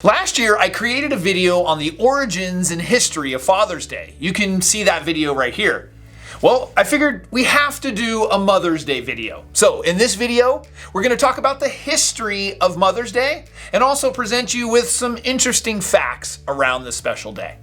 Last year, I created a video on the origins and history of Father's Day. You can see that video right here. Well, I figured we have to do a Mother's Day video. So in this video, we're going to talk about the history of Mother's Day and also present you with some interesting facts around this special day.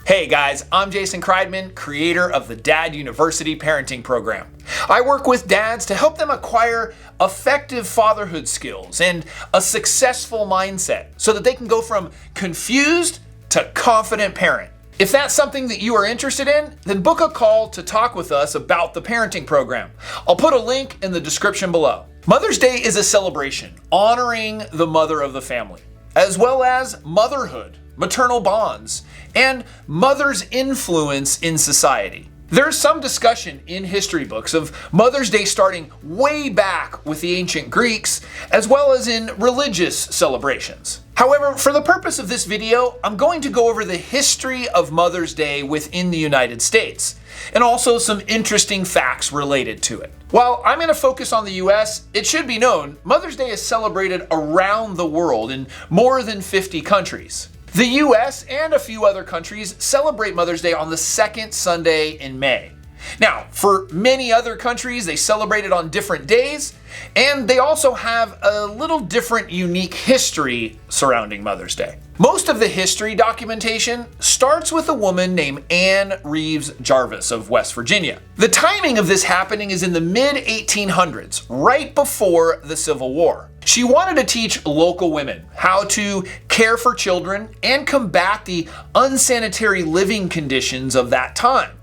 Hey guys, I'm Jason Kreidman, creator of the Dad University Parenting Program. I work with dads to help them acquire effective fatherhood skills and a successful mindset so that they can go from confused to confident parent. If that's something that you are interested in, then book a call to talk with us about the parenting program. I'll put a link in the description below. Mother's Day is a celebration honoring the mother of the family, as well as motherhood, maternal bonds, and mother's influence in society. There's some discussion in history books of Mother's Day starting way back with the ancient Greeks, as well as in religious celebrations. However, for the purpose of this video, I'm going to go over the history of Mother's Day within the United States, and also some interesting facts related to it. While I'm going to focus on the US, it should be known Mother's Day is celebrated around the world in more than 50 countries. The US and a few other countries celebrate Mother's Day on the second Sunday in May. Now, for many other countries, they celebrate it on different days, and they also have a little different unique history surrounding Mother's Day. Most of the history documentation starts with a woman named Anne Reeves Jarvis of West Virginia. The timing of this happening is in the mid-1800s, right before the Civil War. She wanted to teach local women how to care for children and combat the unsanitary living conditions of that time.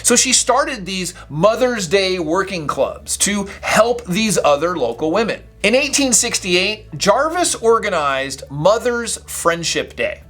So she started these Mother's Day working clubs to help these other local women. In 1868, Jarvis organized Mother's Friendship Day.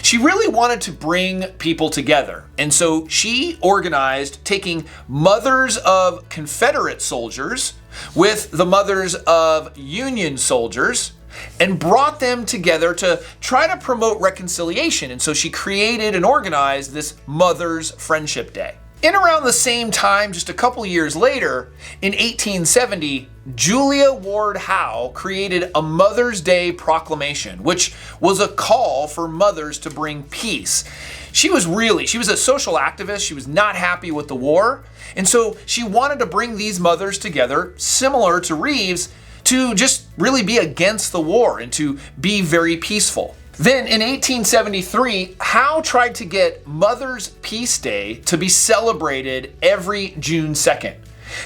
She really wanted to bring people together, and so she organized taking mothers of Confederate soldiers with the mothers of Union soldiers and brought them together to try to promote reconciliation. And so she created and organized this Mother's Friendship Day. In around the same time, just a couple years later, in 1870, Juliet Ward Howe created a Mother's Day proclamation, which was a call for mothers to bring peace. She was a social activist. She was not happy with the war. And so she wanted to bring these mothers together, similar to Reeves, to just really be against the war and to be very peaceful. Then in 1873, Howe tried to get Mother's Peace Day to be celebrated every June 2nd.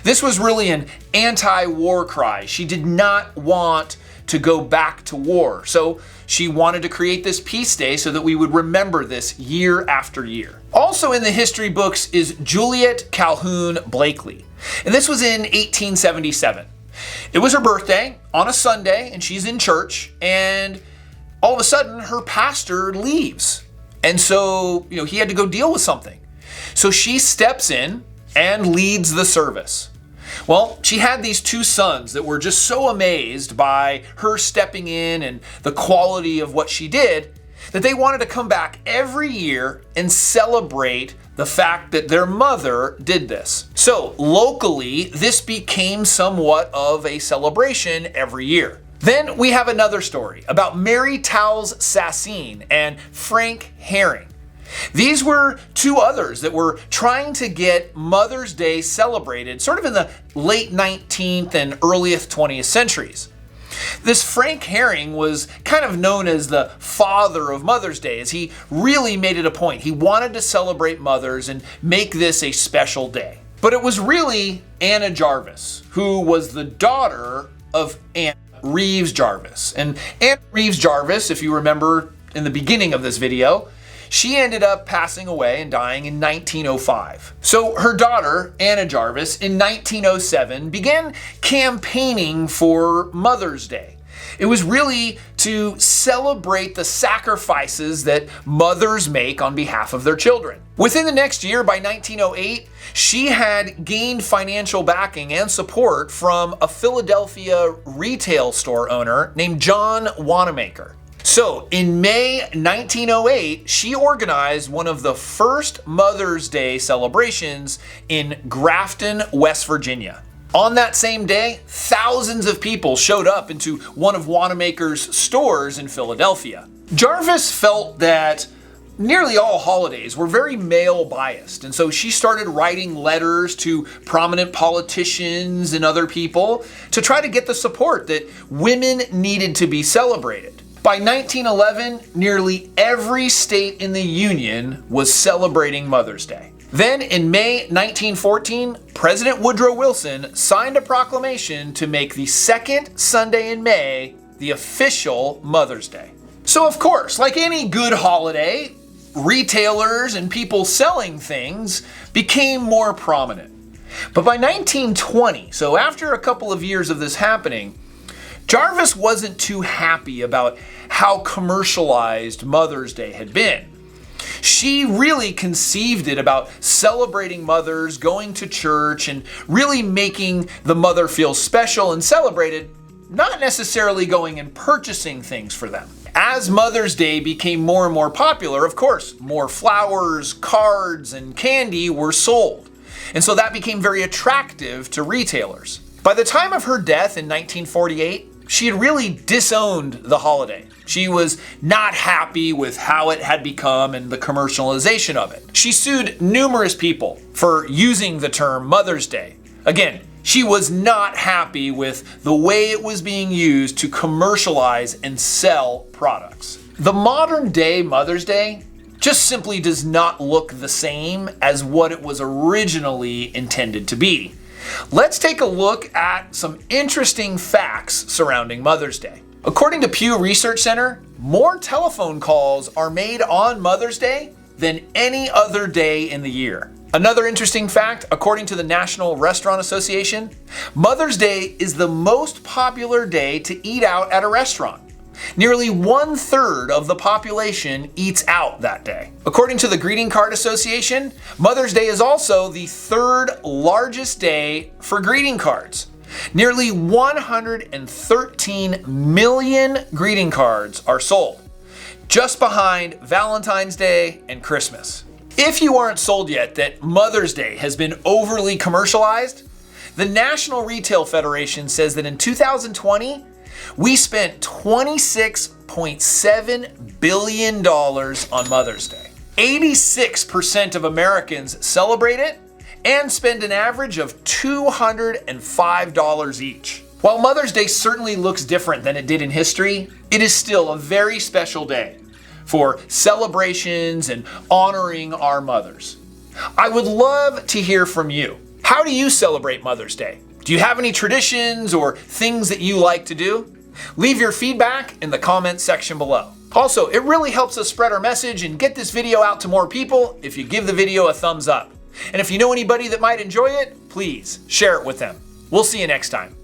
This was really an anti-war cry. She did not want to go back to war. So she wanted to create this Peace Day so that we would remember this year after year. Also in the history books is Juliet Calhoun Blakely. And this was in 1877. It was her birthday on a Sunday, and she's in church, and all of a sudden, her pastor leaves. And so, he had to go deal with something. So she steps in and leads the service. Well, she had these two sons that were just so amazed by her stepping in and the quality of what she did that they wanted to come back every year and celebrate the fact that their mother did this. So locally, this became somewhat of a celebration every year. Then we have another story about Mary Towles Sassine and Frank Herring. These were two others that were trying to get Mother's Day celebrated sort of in the late 19th and earliest 20th centuries. This Frank Herring was kind of known as the father of Mother's Day, as he really made it a point. He wanted to celebrate mothers and make this a special day. But it was really Anna Jarvis, who was the daughter of Anne Reeves Jarvis. And Anne Reeves Jarvis, if you remember in the beginning of this video, she ended up passing away and dying in 1905. So her daughter, Anna Jarvis, in 1907 began campaigning for Mother's Day. It was really to celebrate the sacrifices that mothers make on behalf of their children. Within the next year, by 1908, she had gained financial backing and support from a Philadelphia retail store owner named John Wanamaker. So in May 1908, she organized one of the first Mother's Day celebrations in Grafton, West Virginia. On that same day, thousands of people showed up into one of Wanamaker's stores in Philadelphia. Jarvis felt that nearly all holidays were very male biased, and so she started writing letters to prominent politicians and other people to try to get the support that women needed to be celebrated. By 1911, nearly every state in the Union was celebrating Mother's Day. Then in May 1914, President Woodrow Wilson signed a proclamation to make the second Sunday in May the official Mother's Day. So of course, like any good holiday, retailers and people selling things became more prominent. But by 1920, so after a couple of years of this happening, Jarvis wasn't too happy about how commercialized Mother's Day had been. She really conceived it about celebrating mothers, going to church, and really making the mother feel special and celebrated, not necessarily going and purchasing things for them. As Mother's Day became more and more popular, of course, more flowers, cards, and candy were sold. And so that became very attractive to retailers. By the time of her death in 1948, she had really disowned the holiday. She was not happy with how it had become and the commercialization of it. She sued numerous people for using the term Mother's Day. Again, she was not happy with the way it was being used to commercialize and sell products. The modern day Mother's Day just simply does not look the same as what it was originally intended to be. Let's take a look at some interesting facts surrounding Mother's Day. According to Pew Research Center, more telephone calls are made on Mother's Day than any other day in the year. Another interesting fact, according to the National Restaurant Association, Mother's Day is the most popular day to eat out at a restaurant. Nearly 1/3 of the population eats out that day. According to the Greeting Card Association, Mother's Day is also the third largest day for greeting cards. Nearly 113 million greeting cards are sold, just behind Valentine's Day and Christmas. If you aren't sold yet that Mother's Day has been overly commercialized, the National Retail Federation says that in 2020, we spent $26.7 billion on Mother's Day. 86% of Americans celebrate it and spend an average of $205 each. While Mother's Day certainly looks different than it did in history, it is still a very special day for celebrations and honoring our mothers. I would love to hear from you. How do you celebrate Mother's Day? Do you have any traditions or things that you like to do? Leave your feedback in the comments section below. Also, it really helps us spread our message and get this video out to more people if you give the video a thumbs up. And if you know anybody that might enjoy it, please share it with them. We'll see you next time.